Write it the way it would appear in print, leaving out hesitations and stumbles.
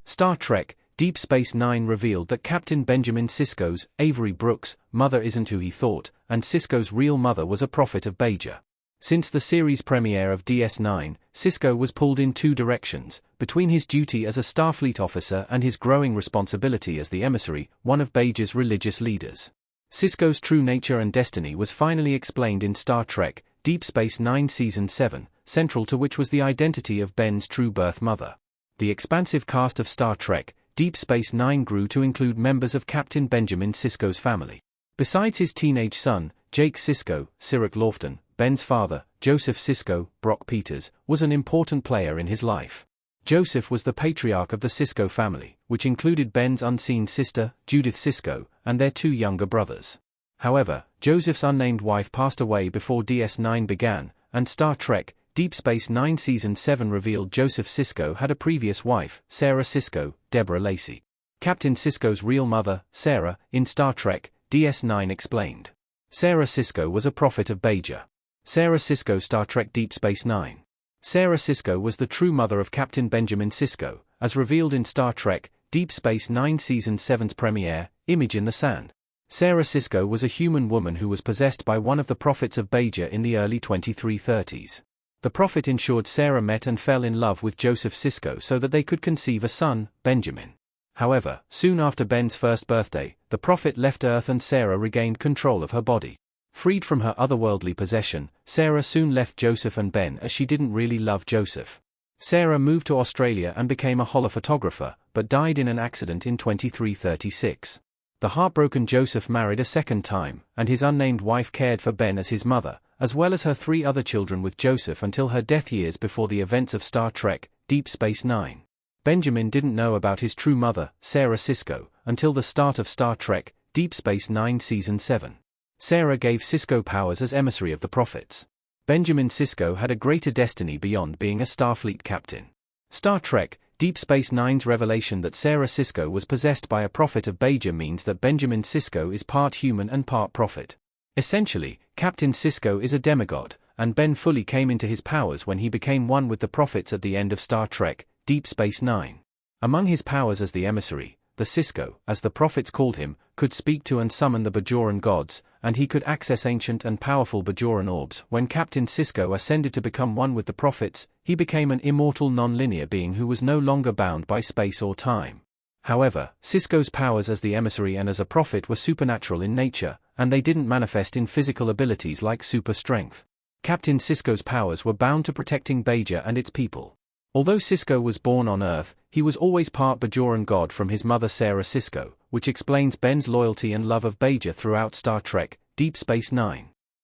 Star Trek Deep Space Nine revealed that Captain Benjamin Sisko's, Avery Brooks, mother isn't who he thought, and Sisko's real mother was a prophet of Bajor. Since the series premiere of DS9, Sisko was pulled in two directions, between his duty as a Starfleet officer and his growing responsibility as the emissary, one of Bajor's religious leaders. Sisko's true nature and destiny was finally explained in Star Trek Deep Space Nine Season 7, central to which was the identity of Ben's true birth mother. The expansive cast of Star Trek Deep Space Nine grew to include members of Captain Benjamin Sisko's family. Besides his teenage son, Jake Sisko, Cirroc Lofton, Ben's father, Joseph Sisko, Brock Peters, was an important player in his life. Joseph was the patriarch of the Sisko family, which included Ben's unseen sister, Judith Sisko, and their two younger brothers. However, Joseph's unnamed wife passed away before DS9 began, and Star Trek Deep Space Nine Season 7 revealed Joseph Sisko had a previous wife, Sarah Sisko, Deborah Lacey. Captain Sisko's real mother, Sarah, in Star Trek DS9 explained. Sarah Sisko was a prophet of Bajor. Sarah Sisko Star Trek Deep Space Nine. Sarah Sisko was the true mother of Captain Benjamin Sisko, as revealed in Star Trek Deep Space Nine Season 7's premiere, Image in the Sand. Sarah Sisko was a human woman who was possessed by one of the prophets of Bajor in the early 2330s. The prophet ensured Sarah met and fell in love with Joseph Sisko so that they could conceive a son, Benjamin. However, soon after Ben's first birthday, the prophet left Earth and Sarah regained control of her body. Freed from her otherworldly possession, Sarah soon left Joseph and Ben as she didn't really love Joseph. Sarah moved to Australia and became a holophotographer, but died in an accident in 2336. The heartbroken Joseph married a second time, and his unnamed wife cared for Ben as his mother, as well as her three other children with Joseph until her death years before the events of Star Trek Deep Space Nine. Benjamin didn't know about his true mother, Sarah Sisko, until the start of Star Trek Deep Space Nine Season 7. Sarah gave Sisko powers as emissary of the prophets. Benjamin Sisko had a greater destiny beyond being a Starfleet captain. Star Trek Deep Space Nine's revelation that Sarah Sisko was possessed by a prophet of Bajor means that Benjamin Sisko is part human and part prophet. Essentially, Captain Sisko is a demigod, and Ben fully came into his powers when he became one with the prophets at the end of Star Trek Deep Space Nine. Among his powers as the emissary, the Sisko, as the prophets called him, could speak to and summon the Bajoran gods, and he could access ancient and powerful Bajoran orbs. When Captain Sisko ascended to become one with the prophets, he became an immortal non-linear being who was no longer bound by space or time. However, Sisko's powers as the emissary and as a prophet were supernatural in nature, and they didn't manifest in physical abilities like super strength. Captain Sisko's powers were bound to protecting Bajor and its people. Although Sisko was born on Earth, he was always part Bajoran god from his mother Sarah Sisko, which explains Ben's loyalty and love of Bajor throughout Star Trek Deep Space Nine.